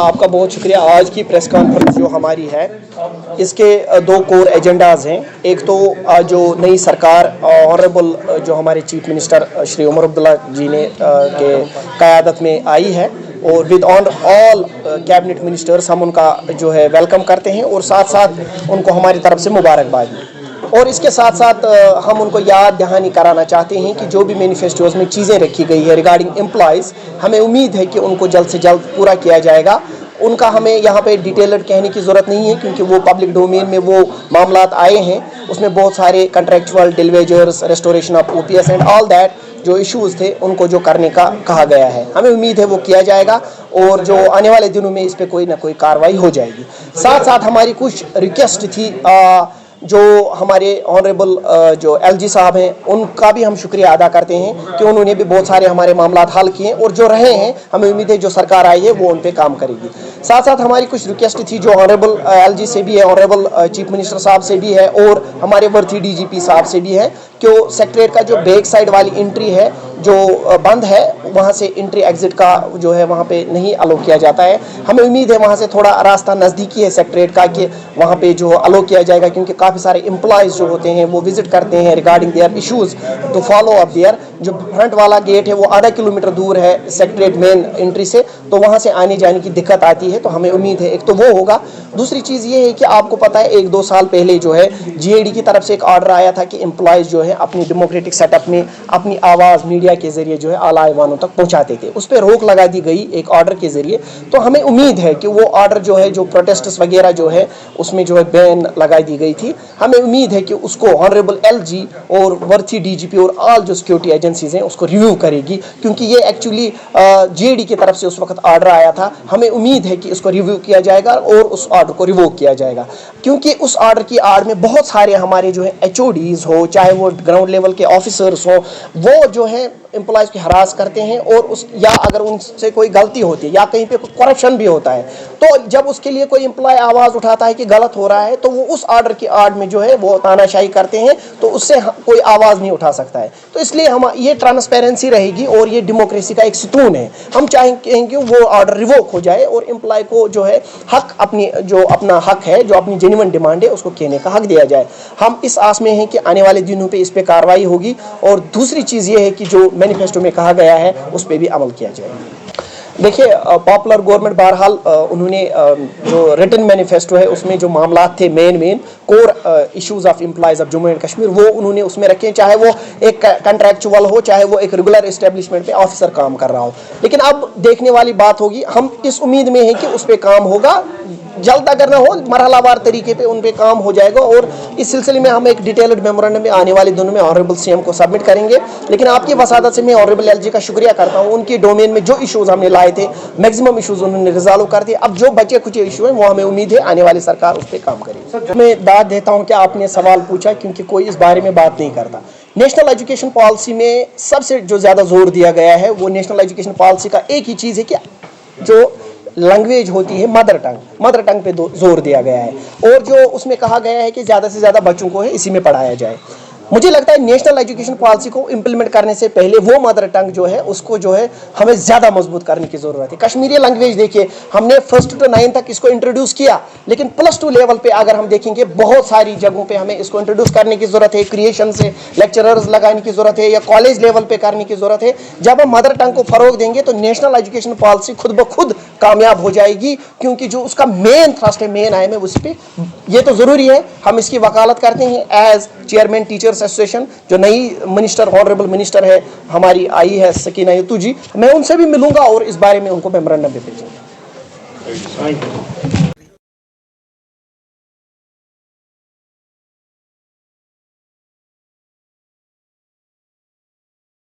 आपका बहुत शुक्रिया। आज की प्रेस कॉन्फ्रेंस जो हमारी है इसके दो कोर एजेंडाज हैं। एक तो जो नई सरकार ऑनरेबल जो हमारे चीफ मिनिस्टर श्री उमर अब्दुल्ला जी ने के क़यादत में आई है और with on all cabinet ministers हम उनका जो है वेलकम करते हैं और साथ साथ उनको हमारी तरफ से मुबारकबाद दी। और इसके साथ साथ हम उनको याद दहानी कराना चाहते हैं कि जो भी मैनिफेस्टोज में चीज़ें रखी गई है रिगार्डिंग एम्प्लॉयज़, हमें उम्मीद है कि उनको जल्द से जल्द पूरा किया जाएगा। उनका हमें यहाँ पे डिटेल्ड कहने की ज़रूरत नहीं है क्योंकि वो पब्लिक डोमेन में वो मामलात आए हैं। उसमें बहुत सारे contractual daily wagers, restoration of OPS and all that जो इश्यूज़ थे उनको जो करने का कहा गया है, हमें उम्मीद है वो किया जाएगा और जो आने वाले दिनों में इस पर कोई ना कोई कार्रवाई हो जाएगी। साथ साथ हमारी कुछ रिक्वेस्ट थी जो हमारे ऑनरेबल जो एलजी साहब हैं उनका भी हम शुक्रिया अदा करते हैं कि उन्होंने भी बहुत सारे हमारे मामलात हल किए और जो रहे हैं हमें उम्मीद है जो सरकार आई है वो उन पे काम करेगी। साथ साथ हमारी कुछ रिक्वेस्ट थी जो ऑनरेबल एलजी से भी है, ऑनरेबल चीफ मिनिस्टर साहब से भी है और हमारे वर्ती डीजीपी साहब से भी है कि सेक्रेटरीट का जो बैक साइड वाली एंट्री है जो बंद है वहाँ से एंट्री एग्जिट का जो है वहाँ पे नहीं अलो किया जाता है। हमें उम्मीद है वहाँ से थोड़ा रास्ता नज़दीकी है सेक्रेटरीट का कि वहाँ पे जो अलो किया जाएगा क्योंकि काफ़ी सारे एम्प्लॉयज़ जो होते हैं वो विजिट करते हैं regarding their issues to follow up there. जो फ्रंट वाला गेट है वो आधा किलोमीटर दूर है सेक्रेटरीट मेन एंट्री से, तो वहाँ से आने जाने की दिक्कत आती है। तो हमें उम्मीद है एक तो वो होगा। दूसरी चीज़ ये है कि आपको पता है 1-2 साल पहले जो है जीएडी की तरफ से एक ऑर्डर आया था कि एम्प्लॉयज़ जो है अपनी डेमोक्रेटिक सेटअप में अपनी आवाज़ मीडिया के जरिए जो है आला ऐवानों तक पहुँचाते थे, उस पर रोक लगा दी गई एक ऑर्डर के जरिए। तो हमें उम्मीद है कि वो ऑर्डर जो है जो प्रोटेस्ट्स वगैरह जो है उसमें जो है बैन लगा दी गई थी, हमें उम्मीद है कि उसको ऑनरेबल एलजी और वर्ती डीजीपी और ऑल जो सिक्योरिटी एजेंसीज हैं उसको रिव्यू करेगी क्योंकि ये एक्चुअली जीएडी की तरफ से उस वक्त ऑर्डर आया था। हमें उम्मीद है कि इसको रिव्यू किया जाएगा और उस ऑर्डर को रिवोक किया जाएगा क्योंकि उस ऑर्डर की आड़ में बहुत सारे हमारे जो है एचओडीज हो चाहे वो ग्राउंड लेवल के ऑफिसर्स हो वो जो है एम्प्लॉयज़ की हरास करते हैं और उस या अगर उनसे कोई गलती होती है या कहीं पे कोई करप्शन भी होता है तो जब उसके लिए कोई एम्प्लॉय आवाज़ उठाता है कि गलत हो रहा है तो वो उस ऑर्डर की आड़ में जो है वो तानाशाही करते हैं, तो उससे कोई आवाज़ नहीं उठा सकता है। तो इसलिए हम ये ट्रांसपेरेंसी रहेगी और ये डेमोक्रेसी का एक सुतून है। हम चाहेंगे कि वो ऑर्डर रिवोक हो जाए और एम्प्लॉय को जो है हक अपनी जो अपना हक है जो अपनी जेन्युइन डिमांड है उसको कहने का हक दिया जाए। हम इस आस में हैं कि आने वाले दिनों पे इस पे कार्रवाई होगी और दूसरी चीज़ ये है कि जो मैनिफेस्टो में कहा गया है उस पर भी अमल किया जाएगा। देखिए पॉपुलर गवर्नमेंट बहरहाल उन्होंने जो रिटन मैनिफेस्टो है उसमें जो मामलात थे main core issues of employees of Jammu and Kashmir वो उन्होंने उसमें रखे, चाहे वो एक कंट्रैक्चुअल हो चाहे वो एक रेगुलर एस्टेब्लिशमेंट पे ऑफिसर काम कर रहा हो। लेकिन अब देखने वाली बात होगी, हम इस उम्मीद में हैं कि उस पर काम होगा, जल्द अगर ना हो मरहलावार तरीके पे उन पे काम हो जाएगा और इस सिलसिले में हम एक डिटेल्ड मेमोरेंडम में आने वाले दिनों में ऑनरेबल सीएम को सबमिट करेंगे। लेकिन आपकी वसादत से मैं ऑनरेबल एलजी का शुक्रिया करता हूँ, उनकी डोमेन में जो इश्यूज़ हमने लाए थे मैक्सिमम इश्यूज़ उन्होंने रिजॉल्व कर दिए। अब जो बचे कुछ इशू हैं वो हमें उम्मीद है आने वाली सरकार उस पर काम करेगी। मैं दाद देता हूँ कि आपने सवाल पूछा क्योंकि कोई इस बारे में बात नहीं करता। नेशनल एजुकेशन पॉलिसी में सबसे जो ज़्यादा जोर दिया गया है वो नेशनल एजुकेशन पॉलिसी का एक ही चीज़ है कि जो लैंग्वेज होती है मदर टंग पे जोर दिया गया है और जो उसमें कहा गया है कि ज़्यादा से ज़्यादा बच्चों को है इसी में पढ़ाया जाए। मुझे लगता है नेशनल एजुकेशन पॉलिसी को इम्प्लीमेंट करने से पहले वो मदर टंग जो है उसको जो है हमें ज़्यादा मजबूत करने की ज़रूरत है। कश्मीरी लैंग्वेज देखिए, हमने 1st to 9 तक इसको इंट्रोड्यूस किया, लेकिन +2 लेवल पे अगर हम देखेंगे बहुत सारी जगहों पे हमें इसको इंट्रोड्यूस करने की ज़रूरत है। क्रिएशन से लेक्चरर्स लगाने की ज़रूरत है या कॉलेज लेवल पे करने की ज़रूरत है। जब हम मदर टंग को फ़रोग देंगे तो नेशनल एजुकेशन पॉलिसी खुद ब खुद कामयाब हो जाएगी क्योंकि जो उसका मेन थ्रस्ट है, मेन एम है उस पर ये तो ज़रूरी है। हम इसकी वकालत करते हैं एज चेयरमैन टीचर्स एसोसिएशन। जो नई मिनिस्टर ऑनरेबल मिनिस्टर है हमारी आई है सकीना यतू जी, मैं उनसे भी मिलूंगा और इस बारे में उनको मेमोरेंडम भी भेजूंगा।